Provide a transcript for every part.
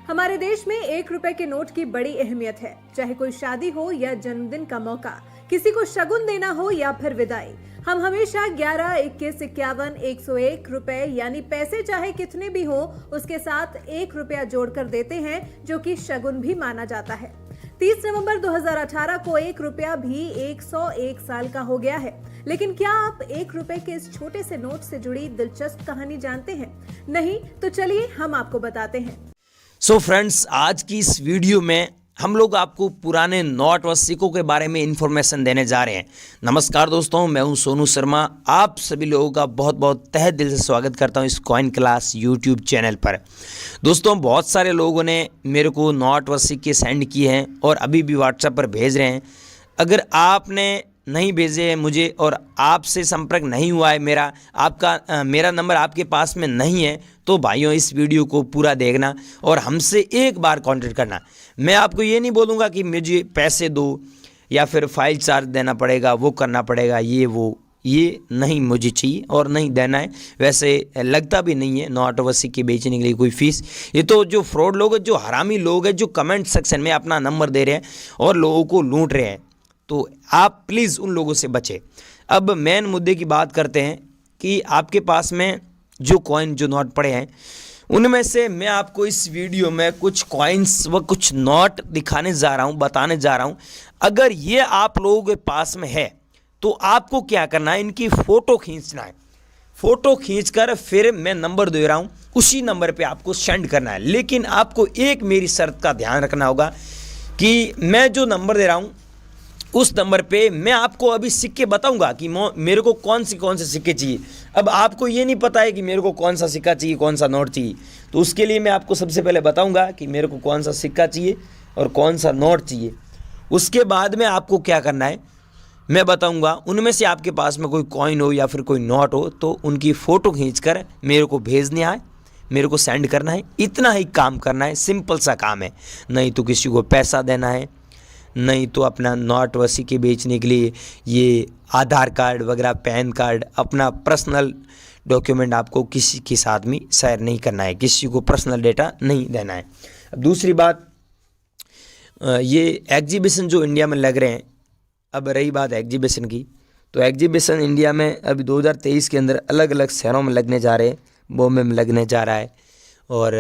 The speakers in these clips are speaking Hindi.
हमारे देश में 1 रुपए के नोट की बड़ी अहमियत है। चाहे कोई शादी हो या जन्मदिन का मौका, किसी को शगुन देना हो या फिर विदाई, हम हमेशा 11, 21, 51, 101 रुपए यानी पैसे चाहे कितने भी हो उसके साथ 1 रुपया जोड़कर देते हैं, जो कि शगुन भी माना जाता है। 30 नवंबर 2018 को 1 रुपया भी 101 साल का हो गया है। लेकिन क्या आप 1 रुपए के इस छोटे से नोट से जुड़ी दिलचस्प कहानी जानते हैं? नहीं तो चलिए हम आपको बताते हैं। सो फ्रेंड्स, आज की इस वीडियो में हम लोग आपको पुराने नोट व सिक्कों के बारे में इंफॉर्मेशन देने जा रहे हैं। नमस्कार दोस्तों, मैं हूं सोनू शर्मा। आप सभी लोगों का बहुत बहुत तहे दिल से स्वागत करता हूं इस कॉइन क्लास यूट्यूब चैनल पर। दोस्तों, बहुत सारे लोगों ने मेरे को नोट व सिक्के सेंड किए हैं और अभी भी व्हाट्सएप पर भेज रहे हैं। अगर आपने नहीं भेजे हैं मुझे और आपसे संपर्क नहीं हुआ है मेरा नंबर आपके पास में नहीं है, तो भाइयों इस वीडियो को पूरा देखना और हमसे एक बार कांटेक्ट करना। मैं आपको ये नहीं बोलूँगा कि मुझे पैसे दो या फिर फाइल चार्ज देना पड़ेगा, वो करना पड़ेगा, ये नहीं मुझे चाहिए और नहीं देना है। वैसे लगता भी नहीं है नोट व सिक्के बेचने के लिए कोई फीस। ये तो जो फ्रॉड लोग हैं, जो हरामी लोग हैं, जो कमेंट सेक्शन में अपना नंबर दे रहे हैं और लोगों को लूट रहे हैं, तो आप प्लीज़ उन लोगों से बचें। अब मेन मुद्दे की बात करते हैं कि आपके पास में जो कॉइन, जो नोट पड़े हैं, उनमें से मैं आपको इस वीडियो में कुछ कॉइन्स व कुछ नोट दिखाने जा रहा हूं, बताने जा रहा हूं। अगर ये आप लोगों के पास में है तो आपको क्या करना है, इनकी फ़ोटो खींचना है। फ़ोटो खींचकर फिर मैं नंबर दे रहा हूं, उसी नंबर पे आपको सेंड करना है। लेकिन आपको एक मेरी शर्त का ध्यान रखना होगा कि मैं जो नंबर दे रहा हूँ उस नंबर पे मैं आपको अभी सिक्के बताऊंगा कि मेरे को कौन से सिक्के चाहिए। अब आपको ये नहीं पता है कि मेरे को कौन सा सिक्का चाहिए, कौन सा नोट चाहिए, तो उसके लिए मैं आपको सबसे पहले बताऊंगा कि मेरे को कौन सा सिक्का चाहिए और कौन सा नोट चाहिए। उसके बाद में आपको क्या करना है मैं बताऊंगा। उनमें से आपके पास में कोई कॉइन हो या फिर कोई नोट हो तो उनकी फ़ोटो खींचकर मेरे को भेजना है, मेरे को सेंड करना है। इतना ही काम करना है, सिंपल सा काम है। नहीं तो किसी को पैसा देना है, नहीं तो अपना नोट व सिक्के बेचने के लिए ये आधार कार्ड वगैरह, पैन कार्ड, अपना पर्सनल डॉक्यूमेंट आपको किसी के साथ में शेयर नहीं करना है, किसी को पर्सनल डेटा नहीं देना है। अब दूसरी बात, ये एग्जीबिशन जो इंडिया में लग रहे हैं, अब रही बात एग्जीबिशन की, तो एग्जीबिशन इंडिया में अभी 2023 के अंदर अलग अलग शहरों में लगने जा रहे हैं। बॉम्बे में लगने जा रहा है और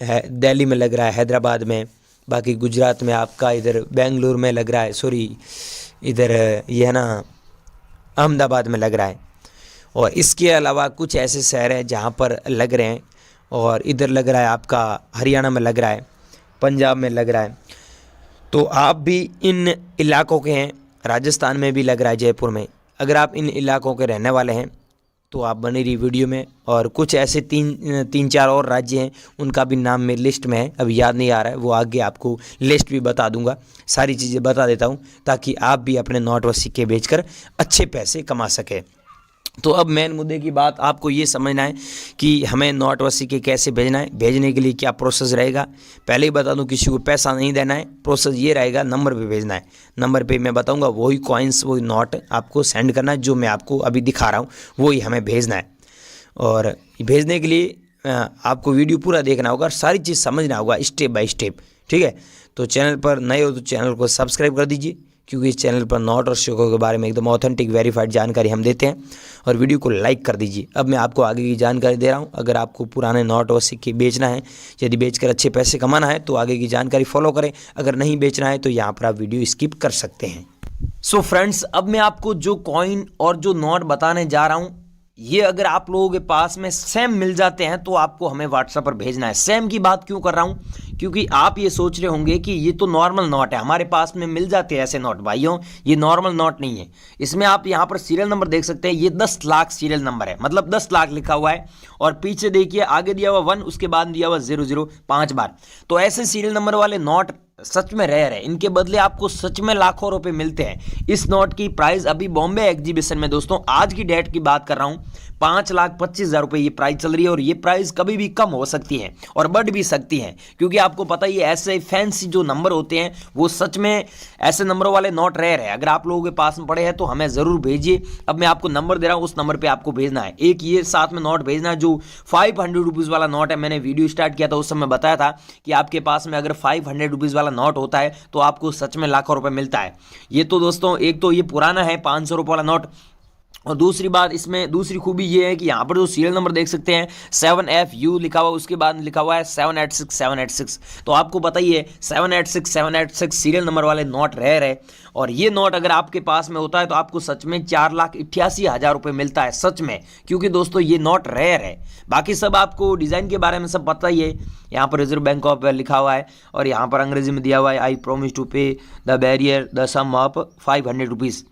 दिल्ली में लग रहा है, हैदराबाद में, बाकी गुजरात में आपका इधर बेंगलुरु में लग रहा है, इधर ये है ना अहमदाबाद में लग रहा है। और इसके अलावा कुछ ऐसे शहर हैं जहाँ पर लग रहे हैं, और इधर लग रहा है आपका हरियाणा में लग रहा है, पंजाब में लग रहा है। तो आप भी इन इलाकों के हैं, राजस्थान में भी लग रहा है, जयपुर में। अगर आप इन इलाकों के रहने वाले हैं तो आप बने रही वीडियो में। और कुछ ऐसे तीन चार और राज्य हैं, उनका भी नाम मेरी लिस्ट में है, अभी याद नहीं आ रहा है, वो आगे आपको लिस्ट भी बता दूंगा। सारी चीज़ें बता देता हूं ताकि आप भी अपने नोट व सिक्के बेचकर अच्छे पैसे कमा सकें। तो अब मेन मुद्दे की बात आपको ये समझना है कि हमें नोट व सिक्के कैसे भेजना है, भेजने के लिए क्या प्रोसेस रहेगा। पहले ही बता दूं, किसी को पैसा नहीं देना है, प्रोसेस ये रहेगा, नंबर पे भेजना है। नंबर पे मैं बताऊंगा, वही कॉइन्स, वही नोट आपको सेंड करना है, जो मैं आपको अभी दिखा रहा हूँ वही हमें भेजना है। और भेजने के लिए आपको वीडियो पूरा देखना होगा, सारी चीज़ समझना होगा स्टेप बाय स्टेप, ठीक है। तो चैनल पर नए हो तो चैनल को सब्सक्राइब कर दीजिए, क्योंकि इस चैनल पर नोट और सिक्कों के बारे में एकदम ऑथेंटिक वेरीफाइड जानकारी हम देते हैं। और वीडियो को लाइक कर दीजिए। अब मैं आपको आगे की जानकारी दे रहा हूं। अगर आपको पुराने नोट और सिक्के बेचना है, यदि बेचकर अच्छे पैसे कमाना है, तो आगे की जानकारी फॉलो करें। अगर नहीं बेचना है तो यहाँ पर आप वीडियो स्किप कर सकते हैं। सो फ्रेंड्स, अब मैं आपको जो कॉइन और जो नोट बताने जा रहा हूँ, ये अगर आप लोगों के पास में सेम मिल जाते हैं तो आपको हमें व्हाट्सएप पर भेजना है। सेम की बात क्यों कर रहा हूं, क्योंकि आप ये सोच रहे होंगे कि ये तो नॉर्मल नोट है, हमारे पास में मिल जाते हैं ऐसे नोट। भाइयों, ये नॉर्मल नोट नहीं है। इसमें आप यहाँ पर सीरियल नंबर देख सकते हैं, ये 10 लाख सीरियल नंबर है, मतलब 10 लाख लिखा हुआ है। और पीछे देखिए, आगे दिया हुआ 1, उसके बाद दिया हुआ 00 5 बार। तो ऐसे सीरियल नंबर वाले नोट सच में रेयर है। इनके बदले आपको सच में लाखों रुपए मिलते हैं। इस नोट की प्राइस अभी बॉम्बे एग्जीबिशन में, दोस्तों आज की डेट की बात कर रहा हूं, 5,25,000 रुपये ये प्राइस चल रही है और ये प्राइस कभी भी कम हो सकती है और बढ़ भी सकती है, क्योंकि आपको पता ही है ऐसे फैंसी जो नंबर होते हैं वो सच में ऐसे नंबरों वाले नोट रेयर है। अगर आप लोगों के पास में पड़े हैं तो हमें ज़रूर भेजिए। अब मैं आपको नंबर दे रहा हूँ, उस नंबर पर आपको भेजना है। एक ये साथ में नोट भेजना है जो 500 रुपीज़ वाला नोट है। मैंने वीडियो स्टार्ट किया था उस समय बताया था कि आपके पास में अगर 500 रुपीज़ वाला नोट होता है तो आपको सच में लाखों रुपए मिलता है। ये तो दोस्तों एक तो ये पुराना है 500 रुपये वाला नोट, और दूसरी बात इसमें दूसरी खूबी ये है कि यहाँ पर जो सीरियल नंबर देख सकते हैं 7FU लिखा हुआ, उसके बाद लिखा हुआ है 786। तो आपको पता ही है 786 सीरियल नंबर वाले नोट रेयर है। और ये नोट अगर आपके पास में होता है तो आपको सच में 4,88,000 रुपये मिलता है सच में, क्योंकि दोस्तों ये नोट रेयर है। बाकी सब आपको डिज़ाइन के बारे में सब पता ही है। यहाँ पर रिजर्व बैंक ऑफ लिखा हुआ है और यहाँ पर अंग्रेजी में दिया हुआ है I promise to pay the bearer the sum of 500 rupees.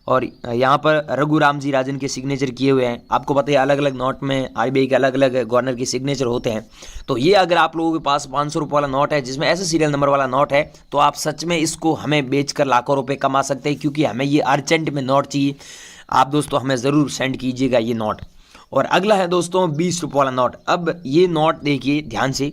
और यहाँ पर रघुराम जी राजन के सिग्नेचर किए हुए हैं। आपको पता है अलग अलग नोट में RBI के अलग अलग गवर्नर के सिग्नेचर होते हैं। तो ये अगर आप लोगों के पास 500 रुपये वाला नोट है जिसमें ऐसे सीरियल नंबर वाला नोट है तो आप सच में इसको हमें बेचकर लाखों रुपए कमा सकते हैं, क्योंकि हमें ये अर्जेंट में नोट चाहिए। आप दोस्तों हमें ज़रूर सेंड कीजिएगा ये नोट। और अगला है दोस्तों 20 रुपये वाला नोट। अब ये नोट देखिए ध्यान से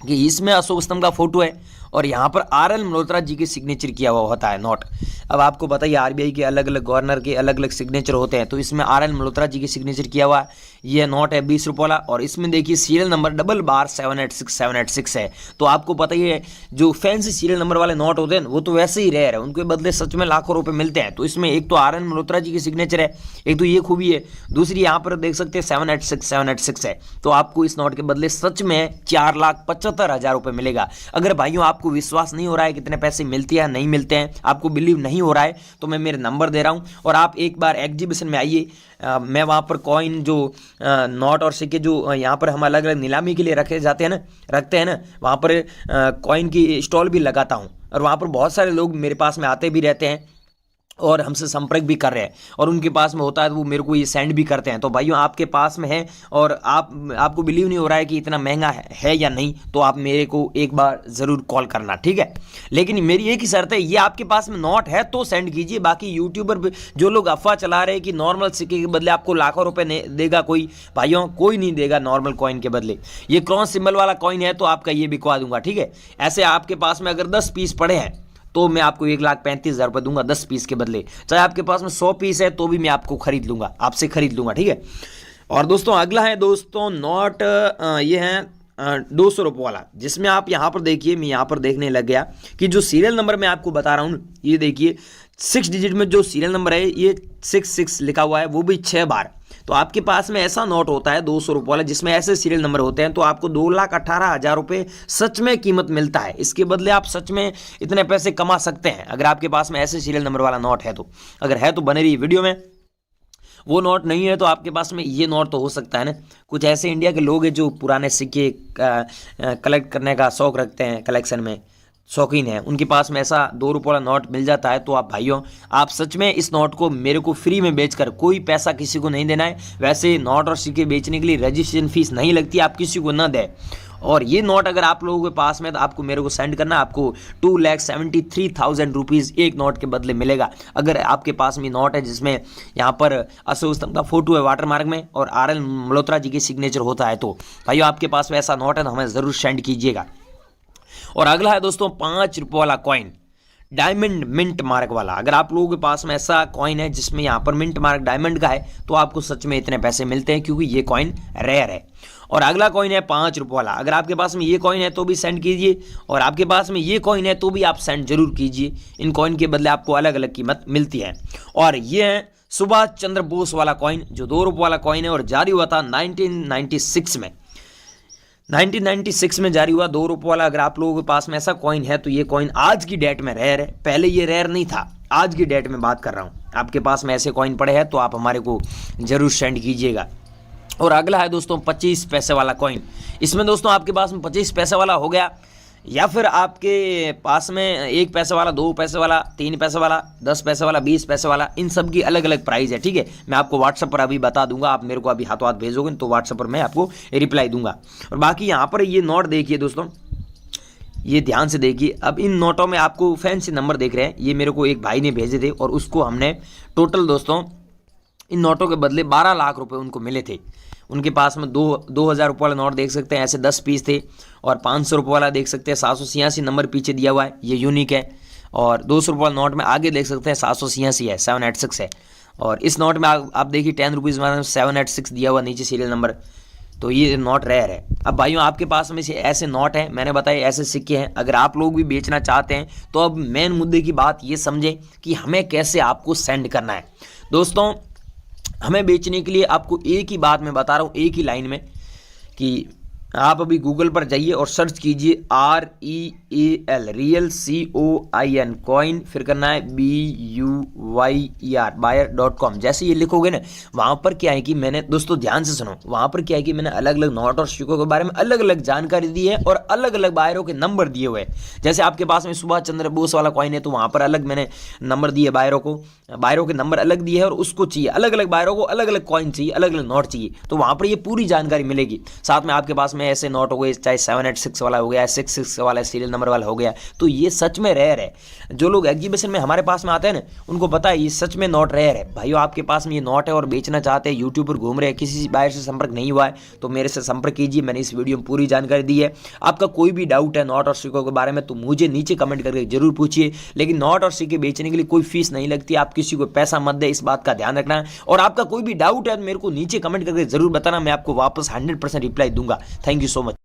कि इसमें अशोक स्तंभ का फोटो है और यहाँ पर RL मल्होत्रा जी के सिग्नेचर किया हुआ होता है नोट। अब आपको बताइए RBI के अलग अलग गवर्नर के अलग अलग सिग्नेचर होते हैं, तो इसमें RL मल्होत्रा जी के सिग्नेचर किया हुआ ये नोट है 20 रुपये वाला। और इसमें देखिए सीरियल नंबर 786 है। तो आपको पता ही है जो फैंसी सीरियल नंबर वाले नोट होते हैं वो तो वैसे ही रेयर है, उनके बदले सच में लाखों रुपए मिलते हैं। तो इसमें एक तो RL मल्होत्रा जी की सिग्नेचर है, एक तो ये खूबी है, दूसरी यहाँ पर देख सकते हैं 786 है। तो आपको इस नोट के बदले सच में 4,75,000 रुपये मिलेगा। अगर भाइयों आपको विश्वास नहीं हो रहा है कितने पैसे मिलते हैं नहीं मिलते हैं, आपको बिलीव नहीं हो रहा है, तो मैं मेरे नंबर दे रहा हूँ और आप एक बार एग्जीबिशन में आइए। मैं वहाँ पर कॉइन जो नोट और सिक्के जो यहाँ पर हम अलग अलग नीलामी के लिए रखते हैं ना वहाँ पर कॉइन की स्टॉल भी लगाता हूँ और वहाँ पर बहुत सारे लोग मेरे पास में आते भी रहते हैं और हमसे संपर्क भी कर रहे हैं और उनके पास में होता है तो वो मेरे को ये सेंड भी करते हैं। तो भाइयों आपके पास में है और आपको बिलीव नहीं हो रहा है कि इतना महंगा है या नहीं, तो आप मेरे को एक बार ज़रूर कॉल करना, ठीक है। लेकिन मेरी एक ही शर्त है, ये आपके पास में नोट है तो सेंड कीजिए। बाकी यूट्यूबर जो लोग अफवाह चला रहे हैं कि नॉर्मल सिक्के के बदले आपको लाखों रुपये देगा कोई, भाइयों कोई नहीं देगा नॉर्मल कॉइन के बदले। ये क्रॉस सिंबल वाला कॉइन है तो आपका ये बिकवा दूंगा, ठीक है। ऐसे आपके पास में अगर 10 पीस पड़े हैं तो मैं आपको 1,35,000 रुपये दूंगा 10 पीस के बदले। चाहे आपके पास में 100 पीस है तो भी मैं आपको खरीद लूंगा, आपसे खरीद लूंगा, ठीक है। और दोस्तों अगला है दोस्तों नोट, ये है 200 रुपये वाला, जिसमें आप यहाँ पर देखिए, मैं यहाँ पर देखने लग गया कि जो सीरियल नंबर मैं आपको बता रहा हूँ, ये देखिए 6 डिजिट में जो सीरियल नंबर है ये 66 लिखा हुआ है, वो भी 6 बार। तो आपके पास में ऐसा नोट होता है 200 रुपये वाला जिसमें ऐसे सीरियल नंबर होते हैं तो आपको 2,18,000 रुपये सच में कीमत मिलता है। इसके बदले आप सच में इतने पैसे कमा सकते हैं अगर आपके पास में ऐसे सीरियल नंबर वाला नोट है तो। अगर है तो बने रही वीडियो में, वो नोट नहीं है तो आपके पास में ये नोट तो हो सकता है ना। कुछ ऐसे इंडिया के लोग हैं जो पुराने सिक्के कलेक्ट करने का शौक़ रखते हैं, कलेक्शन में शौकीन है, उनके पास में ऐसा 2 रुपये वाला नोट मिल जाता है। तो आप भाइयों आप सच में इस नोट को मेरे को फ्री में बेचकर, कोई पैसा किसी को नहीं देना है। वैसे नोट और सिक्के बेचने के लिए रजिस्ट्रेशन फीस नहीं लगती, आप किसी को ना दें। और ये नोट अगर आप लोगों के पास में तो आपको मेरे को सेंड करना, आपको 2,73,000 रुपीज़ एक नोट के बदले मिलेगा। अगर आपके पास में नोट है जिसमें यहाँ पर अशोक स्तंभ का फोटो है वाटरमार्क में और RL मल्होत्रा जी की सिग्नेचर होता है, तो भाइयों आपके पास में ऐसा नोट है तो हमें ज़रूर सेंड कीजिएगा। और अगला है दोस्तों 5 रुपये वाला कॉइन, डायमंड मिंट मार्क वाला। अगर आप लोगों के पास में ऐसा कॉइन है जिसमें यहाँ पर मिंट मार्क डायमंड का है तो आपको सच में इतने पैसे मिलते हैं, क्योंकि ये कॉइन रेयर है। और अगला कॉइन है 5 रुपये वाला। अगर आपके पास में ये कॉइन है तो भी सेंड कीजिए, और आपके पास में ये कॉइन है तो भी आप सेंड जरूर कीजिए। इन कॉइन के बदले आपको अलग अलग कीमत मिलती है। और ये है सुभाष चंद्र बोस वाला कॉइन, जो 2 रुपये वाला कॉइन है और जारी हुआ था 1996 में। 1996 में जारी हुआ 2 रुपये वाला। अगर आप लोगों के पास में ऐसा कॉइन है तो ये कॉइन आज की डेट में रेयर है, पहले ये रेयर नहीं था, आज की डेट में बात कर रहा हूँ। आपके पास में ऐसे कॉइन पड़े हैं तो आप हमारे को जरूर सेंड कीजिएगा। और अगला है दोस्तों 25 पैसे वाला कॉइन। इसमें दोस्तों आपके पास में 25 पैसे वाला हो गया, या फिर आपके पास में 1 पैसे वाला, 2 पैसे वाला, 3 पैसे वाला, 10 पैसे वाला, 20 पैसे वाला, इन सब की अलग अलग प्राइस है, ठीक है। मैं आपको व्हाट्सएप पर अभी बता दूंगा, आप मेरे को अभी हाथों हाथ भेजोगे तो व्हाट्सएप पर मैं आपको रिप्लाई दूंगा। और बाकी यहाँ पर ये नोट देखिए दोस्तों, ये ध्यान से देखिए। अब इन नोटों में आपको फैंसी नंबर देख रहे हैं, ये मेरे को एक भाई ने भेजे थे और उसको हमने टोटल दोस्तों इन नोटों के बदले 12 लाख रुपए उनको मिले थे। उनके पास में 2000 रुपये वाला नोट देख सकते हैं, ऐसे 10 पीस थे। और 500 रुपये वाला देख सकते हैं, 786 नंबर पीछे दिया हुआ है, ये यूनिक है। और 200 रुपये वाला नोट में आगे देख सकते हैं 786 है, 786 है। और इस नोट में आप देखिए 10 रुपीज़ में 786 दिया हुआ नीचे सीरियल नंबर। तो ये नोट रेयर है। अब भाइयों आपके पास में से ऐसे नोट हैं, मैंने बताया ऐसे सिक्के हैं, अगर आप लोग भी बेचना चाहते हैं तो अब मेन मुद्दे की बात ये समझें कि हमें कैसे आपको सेंड करना है। दोस्तों हमें बेचने के लिए आपको एक ही बात मैं बता रहा हूँ, एक ही लाइन में, कि आप अभी गूगल पर जाइए और सर्च कीजिए REAL रियल COIN कॉइन, फिर करना है BUYER buyer.com। जैसे ये लिखोगे ना, वहाँ पर क्या है कि मैंने, दोस्तों ध्यान से सुनो, वहाँ पर क्या है कि मैंने अलग अलग नोट और सिक्कों के बारे में अलग अलग जानकारी दी है और अलग अलग बायरों के नंबर दिए हुए हैं। जैसे आपके पास में सुभाष चंद्र बोस वाला कॉइन है तो वहाँ पर अलग मैंने नंबर दिए बायरों के नंबर अलग दिए है, और उसको चाहिए अलग अलग बायरों को अलग अलग कॉइन चाहिए, अलग अलग नोट चाहिए, तो वहाँ पर ये पूरी जानकारी मिलेगी। साथ में आपके पास में ऐसे नोट हो गए, चाहे 786 वाला हो गया, 66 वाला सीरियल नंबर वाला हो गया, तो ये सच में रेयर है। जो लोग एग्जीबिशन में हमारे पास में आते हैं ना, उनको पता है ये सच में नोट रेयर है। भाइयों आपके पास में ये नोट है और बेचना चाहते हैं, यूट्यूब पर घूम रहे हैं, किसी बायर से संपर्क नहीं हुआ है तो मेरे से संपर्क कीजिए। मैंने इस वीडियो में पूरी जानकारी दी है। आपका कोई भी डाउट है नोट और सिक्कों के बारे में तो मुझे नीचे कमेंट करके जरूर पूछिए। लेकिन नोट और सिक्के बेचने के लिए कोई फीस नहीं लगती, आप किसी को पैसा मत दे, इस बात का ध्यान रखना। और आपका कोई भी डाउट है तो मेरे को नीचे कमेंट करके जरूर बताना, मैं आपको वापस 100% रिप्लाई दूंगा। Thank you so much.